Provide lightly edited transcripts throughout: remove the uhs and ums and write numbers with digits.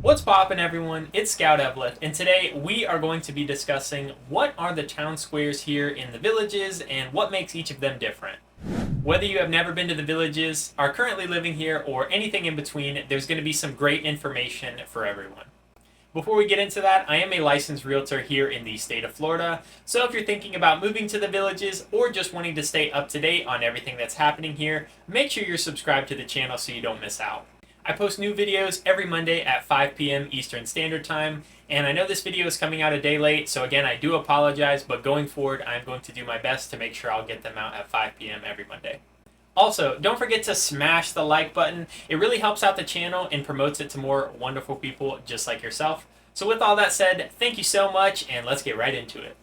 What's poppin', everyone? It's Scout Eveleth, and today we are going to be discussing what are the town squares here in the villages and what makes each of them different. Whether you have never been to the villages, are currently living here, or anything in between, there's going to be some great information for everyone. Before we get into that, I am a licensed realtor here in the state of Florida, so if you're thinking about moving to the villages or just wanting to stay up to date on everything that's happening here, make sure you're subscribed to the channel so you don't miss out. I post new videos every Monday at 5 p.m. Eastern Standard Time, and I know this video is coming out a day late, so again, I do apologize, but going forward, I'm going to do my best to make sure I'll get them out at 5 p.m. every Monday. Also, don't forget to smash the like button. It really helps out the channel and promotes it to more wonderful people just like yourself. So with all that said, thank you so much, and let's get right into it.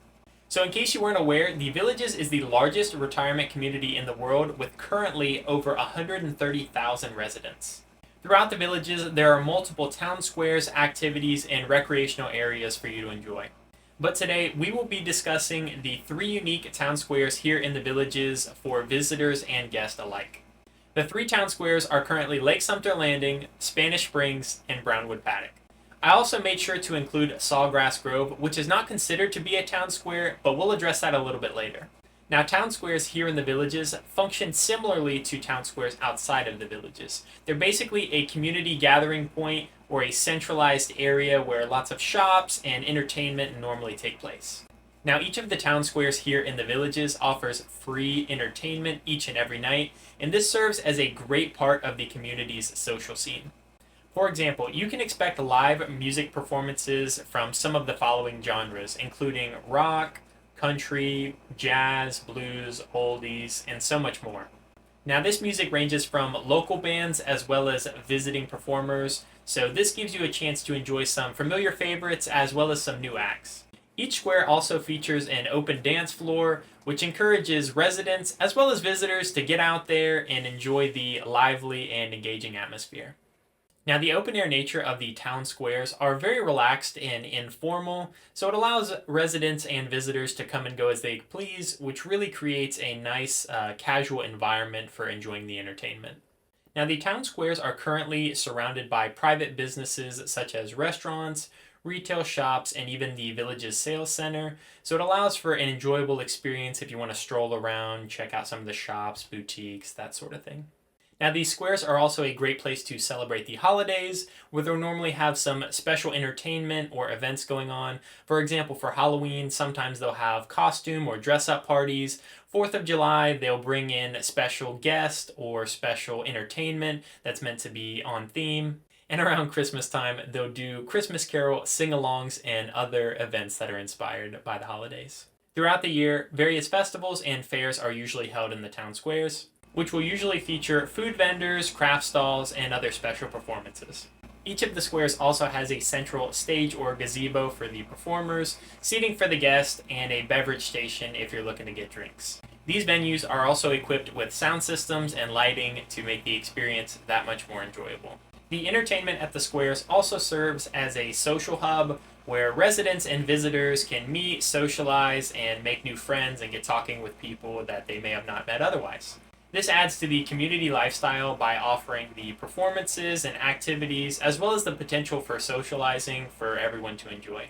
So in case you weren't aware, the Villages is the largest retirement community in the world with currently over 130,000 residents. Throughout the Villages, there are multiple town squares, activities, and recreational areas for you to enjoy. But today, we will be discussing the 3 unique town squares here in the Villages for visitors and guests alike. The 3 town squares are currently Lake Sumter Landing, Spanish Springs, and Brownwood Paddock. I also made sure to include Sawgrass Grove, which is not considered to be a town square, but we'll address that a little bit later. Now, town squares here in the Villages function similarly to town squares outside of the Villages. They're basically a community gathering point or a centralized area where lots of shops and entertainment normally take place. Now, each of the town squares here in the Villages offers free entertainment each and every night, and this serves as a great part of the community's social scene. For example, you can expect live music performances from some of the following genres, including rock, country, jazz, blues, oldies, and so much more. Now, this music ranges from local bands as well as visiting performers, so this gives you a chance to enjoy some familiar favorites as well as some new acts. Each square also features an open dance floor, which encourages residents as well as visitors to get out there and enjoy the lively and engaging atmosphere. Now, the open-air nature of the town squares are very relaxed and informal, so it allows residents and visitors to come and go as they please, which really creates a nice, casual environment for enjoying the entertainment. Now, the town squares are currently surrounded by private businesses such as restaurants, retail shops, and even the Village's sales center, so it allows for an enjoyable experience if you want to stroll around, check out some of the shops, boutiques, that sort of thing. Now, these squares are also a great place to celebrate the holidays, where they'll normally have some special entertainment or events going on. For example, for Halloween, sometimes they'll have costume or dress-up parties. 4th of July, they'll bring in special guests or special entertainment that's meant to be on theme. And around Christmas time, they'll do Christmas Carol sing-alongs and other events that are inspired by the holidays. Throughout the year, various festivals and fairs are usually held in the town squares, which will usually feature food vendors, craft stalls, and other special performances. Each of the squares also has a central stage or gazebo for the performers, seating for the guests, and a beverage station if you're looking to get drinks. These venues are also equipped with sound systems and lighting to make the experience that much more enjoyable. The entertainment at the squares also serves as a social hub where residents and visitors can meet, socialize, and make new friends and get talking with people that they may have not met otherwise. This adds to the community lifestyle by offering the performances and activities, as well as the potential for socializing for everyone to enjoy.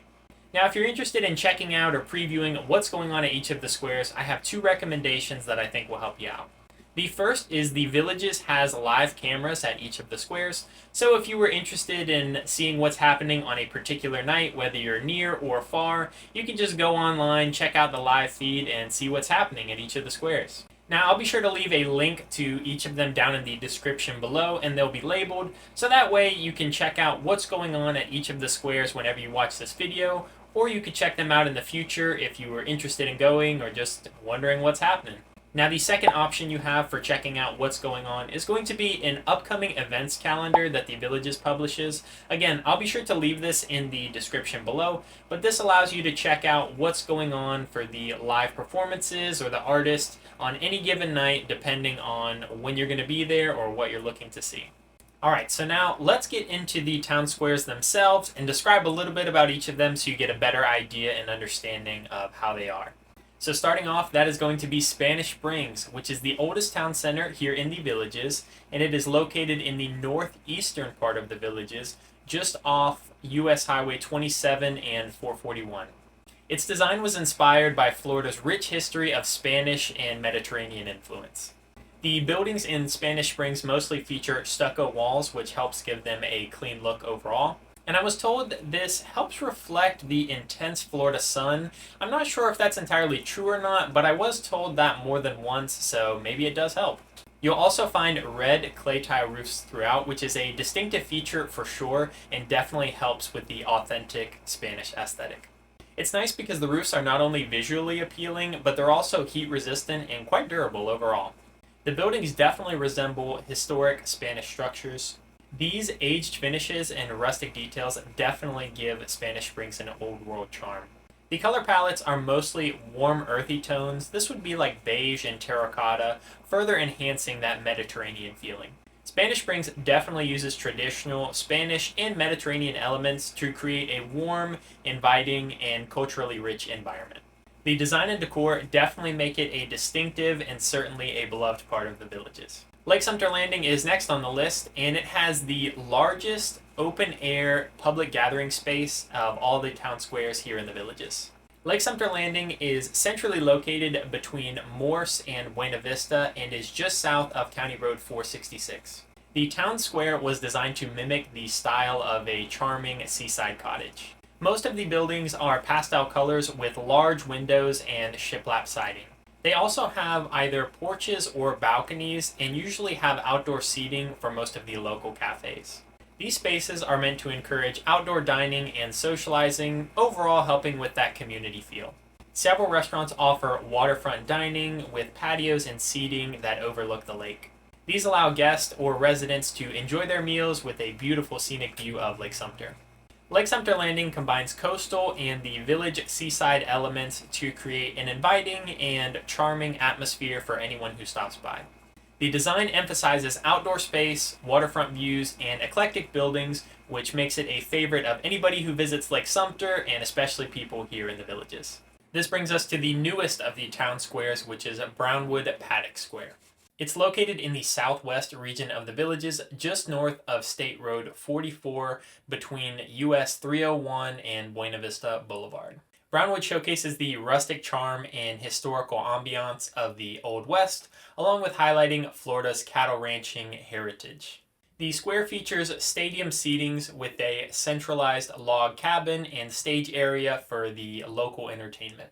Now, if you're interested in checking out or previewing what's going on at each of the squares, I have 2 recommendations that I think will help you out. The first is the Villages has live cameras at each of the squares, so if you were interested in seeing what's happening on a particular night, whether you're near or far, you can just go online, check out the live feed, and see what's happening at each of the squares. Now, I'll be sure to leave a link to each of them down in the description below, and they'll be labeled, so that way you can check out what's going on at each of the squares whenever you watch this video, or you could check them out in the future if you were interested in going or just wondering what's happening. Now, the second option you have for checking out what's going on is going to be an upcoming events calendar that the Villages publishes. Again, I'll be sure to leave this in the description below, but this allows you to check out what's going on for the live performances or the artists on any given night, depending on when you're going to be there or what you're looking to see. Alright, so now let's get into the town squares themselves and describe a little bit about each of them so you get a better idea and understanding of how they are. So starting off, that is going to be Spanish Springs, which is the oldest town center here in the Villages, and it is located in the northeastern part of the Villages, just off US Highway 27 and 441. Its design was inspired by Florida's rich history of Spanish and Mediterranean influence. The buildings in Spanish Springs mostly feature stucco walls, which helps give them a clean look overall. And I was told this helps reflect the intense Florida sun. I'm not sure if that's entirely true or not, but I was told that more than once, so maybe it does help. You'll also find red clay tile roofs throughout, which is a distinctive feature for sure, and definitely helps with the authentic Spanish aesthetic. It's nice because the roofs are not only visually appealing, but they're also heat resistant and quite durable overall. The buildings definitely resemble historic Spanish structures. These aged finishes and rustic details definitely give Spanish Springs an old world charm. The color palettes are mostly warm earthy tones. This would be like beige and terracotta, further enhancing that Mediterranean feeling. Spanish Springs definitely uses traditional Spanish and Mediterranean elements to create a warm, inviting, and culturally rich environment. The design and decor definitely make it a distinctive and certainly a beloved part of the Villages. Lake Sumter Landing is next on the list, and it has the largest open-air public gathering space of all the town squares here in the Villages. Lake Sumter Landing is centrally located between Morse and Buena Vista and is just south of County Road 466. The town square was designed to mimic the style of a charming seaside cottage. Most of the buildings are pastel colors with large windows and shiplap siding. They also have either porches or balconies and usually have outdoor seating for most of the local cafes. These spaces are meant to encourage outdoor dining and socializing, overall helping with that community feel. Several restaurants offer waterfront dining with patios and seating that overlook the lake. These allow guests or residents to enjoy their meals with a beautiful scenic view of Lake Sumter. Lake Sumter Landing combines coastal and the village seaside elements to create an inviting and charming atmosphere for anyone who stops by. The design emphasizes outdoor space, waterfront views, and eclectic buildings, which makes it a favorite of anybody who visits Lake Sumter, and especially people here in the Villages. This brings us to the newest of the town squares, which is Brownwood Paddock Square. It's located in the southwest region of the Villages, just north of State Road 44 between US 301 and Buena Vista Boulevard. Brownwood showcases the rustic charm and historical ambiance of the Old West, along with highlighting Florida's cattle ranching heritage. The square features stadium seatings with a centralized log cabin and stage area for the local entertainment.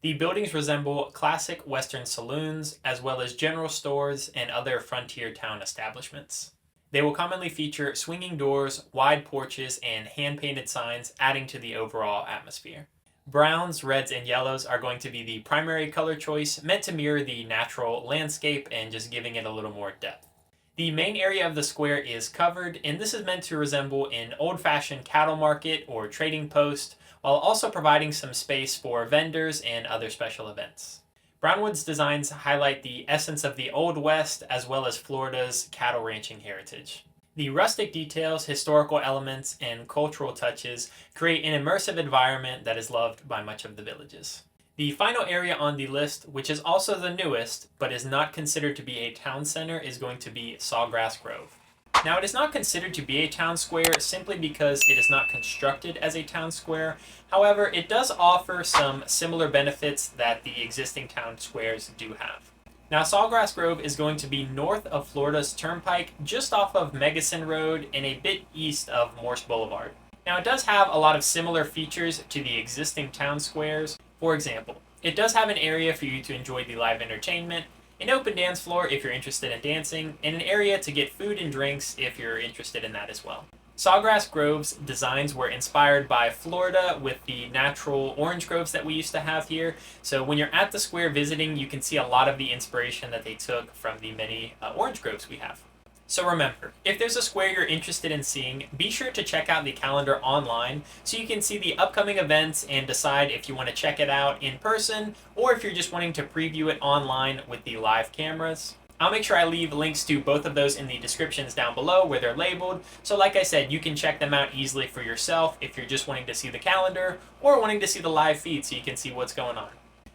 The buildings resemble classic Western saloons, as well as general stores and other frontier town establishments. They will commonly feature swinging doors, wide porches, and hand-painted signs, adding to the overall atmosphere. Browns, reds, and yellows are going to be the primary color choice, meant to mirror the natural landscape and just giving it a little more depth. The main area of the square is covered, and this is meant to resemble an old-fashioned cattle market or trading post, while also providing some space for vendors and other special events. Brownwood's designs highlight the essence of the Old West as well as Florida's cattle ranching heritage. The rustic details, historical elements, and cultural touches create an immersive environment that is loved by much of the Villages. The final area on the list, which is also the newest, but is not considered to be a town center, is going to be Sawgrass Grove. Now, it is not considered to be a town square simply because it is not constructed as a town square. However, it does offer some similar benefits that the existing town squares do have. Now, Sawgrass Grove is going to be north of Florida's Turnpike, just off of Megason Road and a bit east of Morse Boulevard. Now, it does have a lot of similar features to the existing town squares. For example, it does have an area for you to enjoy the live entertainment, an open dance floor if you're interested in dancing, and an area to get food and drinks if you're interested in that as well. Sawgrass Grove's designs were inspired by Florida with the natural orange groves that we used to have here. So when you're at the square visiting, you can see a lot of the inspiration that they took from the many orange groves we have. So remember, if there's a square you're interested in seeing, be sure to check out the calendar online so you can see the upcoming events and decide if you want to check it out in person or if you're just wanting to preview it online with the live cameras. I'll make sure I leave links to both of those in the descriptions down below where they're labeled. So like I said, you can check them out easily for yourself if you're just wanting to see the calendar or wanting to see the live feed so you can see what's going on.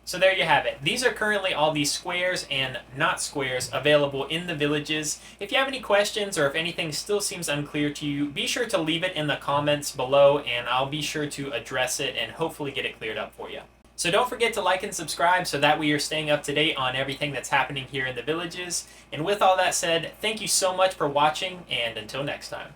So there you have it. These are currently all the squares and not squares available in the villages. If you have any questions or if anything still seems unclear to you, be sure to leave it in the comments below and I'll be sure to address it and hopefully get it cleared up for you. So don't forget to like and subscribe so that way you're staying up to date on everything that's happening here in the villages. And with all that said, thank you so much for watching and until next time.